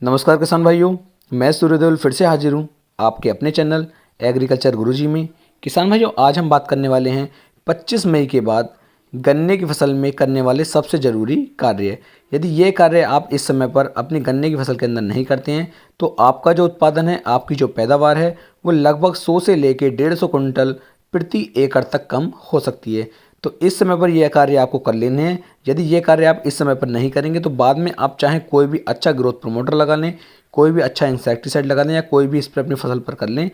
नमस्कार किसान भाइयों, मैं सूर्यदेवल फिर से हाजिर हूँ आपके अपने चैनल एग्रीकल्चर गुरुजी में। किसान भाइयों, आज हम बात करने वाले हैं 25 मई के बाद गन्ने की फसल में करने वाले सबसे ज़रूरी कार्य। यदि ये कार्य आप इस समय पर अपनी गन्ने की फसल के अंदर नहीं करते हैं तो आपका जो उत्पादन है, आपकी जो पैदावार है, वो लगभग 100 से लेकर 150 कुंटल प्रति एकड़ तक कम हो सकती है। तो इस समय पर यह कार्य आपको कर लेने हैं। यदि ये कार्य आप इस समय पर नहीं करेंगे तो बाद में आप चाहे कोई भी अच्छा ग्रोथ प्रमोटर लगा लें, कोई भी अच्छा इंसेक्टिसाइड लगा लें या कोई भी स्प्रे अपनी फसल पर कर लें,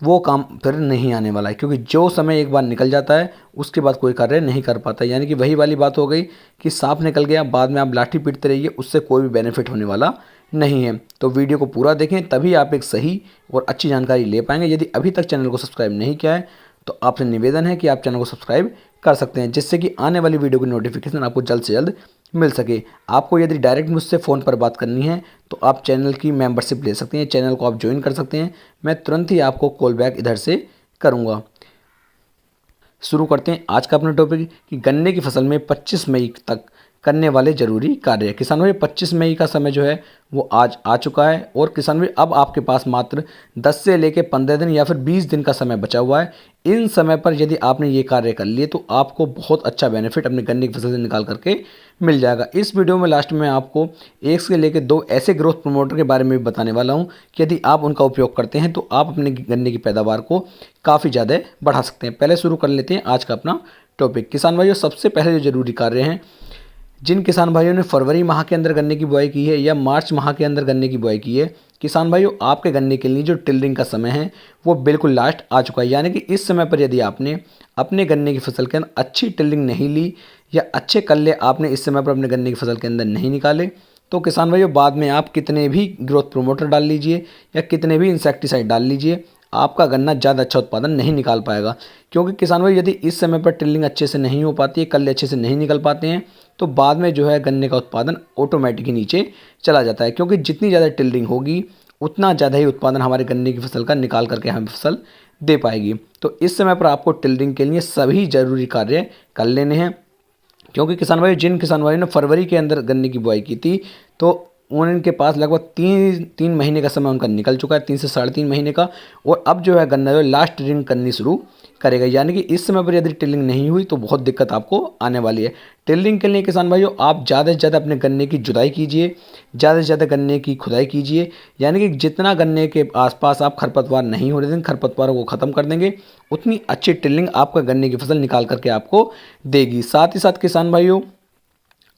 वो काम फिर नहीं आने वाला है। क्योंकि जो समय एक बार निकल जाता है उसके बाद कोई कार्य नहीं कर पाता। यानी कि वही वाली बात हो गई कि सांप निकल गया, बाद में आप लाठी पीटते रहिए, उससे कोई भी बेनिफिट होने वाला नहीं है। तो वीडियो को पूरा देखें, तभी आप एक सही और अच्छी जानकारी ले पाएंगे। यदि अभी तक चैनल को सब्सक्राइब नहीं किया है तो आपसे निवेदन है कि आप चैनल को सब्सक्राइब कर सकते हैं, जिससे कि आने वाली वीडियो की नोटिफिकेशन आपको जल्द से जल्द मिल सके। आपको यदि डायरेक्ट मुझसे फ़ोन पर बात करनी है तो आप चैनल की मेंबरशिप ले सकते हैं, चैनल को आप ज्वाइन कर सकते हैं। मैं तुरंत ही आपको कॉल बैक इधर से करूँगा। शुरू करते हैं आज का अपना टॉपिक कि गन्ने की फसल में 25 मई तक करने वाले जरूरी कार्य। किसान भाई, 25 मई का समय जो है वो आज आ चुका है और किसान भाई अब आपके पास मात्र 10 से लेकर 15 दिन या फिर 20 दिन का समय बचा हुआ है। इन समय पर यदि आपने ये कार्य कर लिए तो आपको बहुत अच्छा बेनिफिट अपनी गन्ने की फसल से निकाल करके मिल जाएगा। इस वीडियो में लास्ट में आपको 1 से लेकर 2 ऐसे ग्रोथ प्रमोटर के बारे में भी बताने वाला हूँ कि यदि आप उनका उपयोग करते हैं तो आप अपने गन्ने की पैदावार को काफ़ी ज़्यादा बढ़ा सकते हैं। पहले शुरू कर लेते हैं आज का अपना टॉपिक। किसान भाइयों, सबसे पहले जो जरूरी कार्य हैं, जिन किसान भाइयों ने फरवरी माह के अंदर गन्ने की बुआई की है या मार्च माह के अंदर गन्ने की बुआई की है, किसान भाइयों आपके गन्ने के लिए जो टिलरिंग का समय है वो बिल्कुल लास्ट आ चुका है। यानी कि इस समय पर यदि आपने अपने गन्ने की फसल के अंदर अच्छी टिलरिंग नहीं ली या अच्छे कल्ले आपने इस समय पर अपने गन्ने की फसल के अंदर नहीं निकाले तो किसान भाइयों बाद में आप कितने भी ग्रोथ प्रोमोटर डाल लीजिए या कितने भी इंसेक्टिसाइड डाल लीजिए, आपका गन्ना ज़्यादा अच्छा उत्पादन नहीं निकाल पाएगा। क्योंकि किसान भाई यदि इस समय पर टिल्लिंग अच्छे से नहीं हो पाती है, कल्ले अच्छे से नहीं निकल पाते हैं, तो बाद में जो है गन्ने का उत्पादन ऑटोमेटिक ही नीचे चला जाता है। क्योंकि जितनी ज़्यादा टिल्लिंग होगी उतना ज़्यादा ही उत्पादन हमारे गन्ने की फसल का निकाल करके हमें फसल दे पाएगी। तो इस समय पर आपको टिल्लिंग के लिए सभी ज़रूरी कार्य कर लेने हैं। क्योंकि किसान भाई, जिन किसान भाई ने फरवरी के अंदर गन्ने की बुआई की थी तो उनके पास लगभग तीन महीने का समय उनका निकल चुका है, 3 से 3.5 महीने का। और अब जो है गन्ना जो लास्ट टिलिंग करनी शुरू करेगा। यानी कि इस समय पर यदि टिलिंग नहीं हुई तो बहुत दिक्कत आपको आने वाली है। टिलिंग के लिए किसान भाइयों आप ज़्यादा से ज़्यादा अपने गन्ने की जुताई कीजिए, ज़्यादा से ज़्यादा गन्ने की खुदाई कीजिए। यानी कि जितना गन्ने के आसपास आप खरपतवार नहीं होने देंगे, खरपतवारों को ख़त्म कर देंगे, उतनी अच्छी टिलिंग आपका गन्ने की फसल निकाल करके आपको देगी। साथ ही साथ किसान भाइयों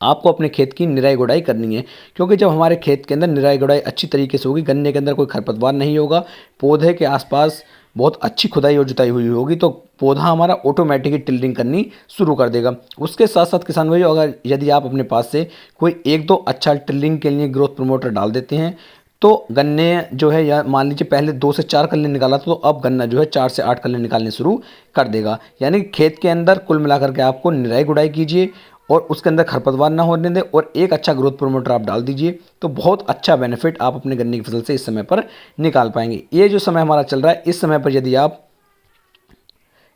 आपको अपने खेत की निराई गुड़ाई करनी है। क्योंकि जब हमारे खेत के अंदर निराई गुड़ाई अच्छी तरीके से होगी, गन्ने के अंदर कोई खरपतवार नहीं होगा, पौधे के आसपास बहुत अच्छी खुदाई और जुताई हुई होगी, तो पौधा हमारा ऑटोमेटिकली टिल्डिंग करनी शुरू कर देगा। उसके साथ साथ किसान भाइयों अगर यदि आप अपने पास से कोई 1-2 अच्छा टिल्डिंग के लिए ग्रोथ प्रमोटर डाल देते हैं तो गन्ने जो है, या मान लीजिए पहले 2 से 4 कल्ले निकाला था तो अब गन्ना जो है 4 से 8 कल्ले निकालने शुरू कर देगा। यानी खेत के अंदर कुल मिलाकर के आपको निराई गुड़ाई कीजिए और उसके अंदर खरपतवार ना होने दें और एक अच्छा ग्रोथ प्रमोटर आप डाल दीजिए, तो बहुत अच्छा बेनिफिट आप अपने गन्ने की फसल से इस समय पर निकाल पाएंगे। ये जो समय हमारा चल रहा है, इस समय पर यदि आप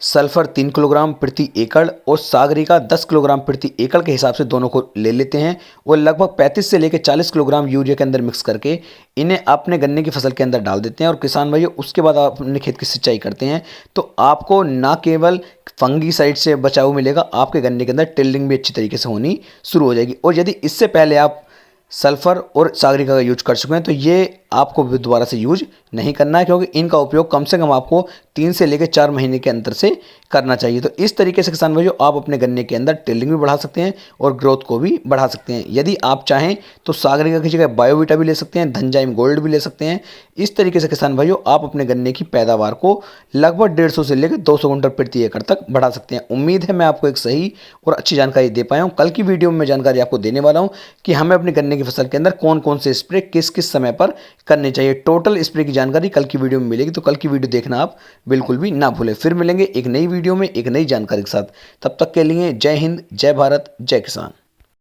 सल्फर 3 किलोग्राम प्रति एकड़ और सागरिका 10 किलोग्राम प्रति एकड़ के हिसाब से दोनों को ले लेते हैं और लगभग 35 से लेकर 40 किलोग्राम यूरिया के अंदर मिक्स करके इन्हें अपने गन्ने की फसल के अंदर डाल देते हैं। और किसान भाइयों उसके बाद आप अपने खेत की सिंचाई करते हैं तो आपको ना केवल फंगीसाइड से बचाव मिलेगा, आपके गन्ने के अंदर टिल्डिंग भी अच्छी तरीके से होनी शुरू हो जाएगी। और यदि इससे पहले आप सल्फर और सागरिका का यूज कर चुके हैं तो ये आपको भी दोबारा से यूज नहीं करना है, क्योंकि इनका उपयोग कम से कम आपको 3 से लेकर 4 महीने के अंतर से करना चाहिए। तो इस तरीके से किसान भाइयों आप अपने गन्ने के अंदर टिल्डिंग भी बढ़ा सकते हैं और ग्रोथ को भी बढ़ा सकते हैं। यदि आप चाहें तो सागरिका की जगह बायोवीटा भी ले सकते हैं, धनजाइम गोल्ड भी ले सकते हैं। इस तरीके से किसान भाइयों आप अपने गन्ने की पैदावार को लगभग 150 से लेकर 200 कुंटल प्रति एकड़ तक बढ़ा सकते हैं। उम्मीद है मैं आपको एक सही और अच्छी जानकारी दे पाया हूँ। कल की वीडियो में मैं जानकारी आपको देने वाला हूँ कि हमें अपनी गन्ने की फसल के अंदर कौन कौन से स्प्रे किस किस समय पर करने चाहिए। टोटल स्प्रे की जानकारी कल की वीडियो में मिलेगी, तो कल की वीडियो देखना आप बिल्कुल भी ना भूलें। फिर मिलेंगे एक नई वीडियो में एक नई जानकारी के साथ। तब तक के लिए जय हिंद, जय भारत, जय किसान।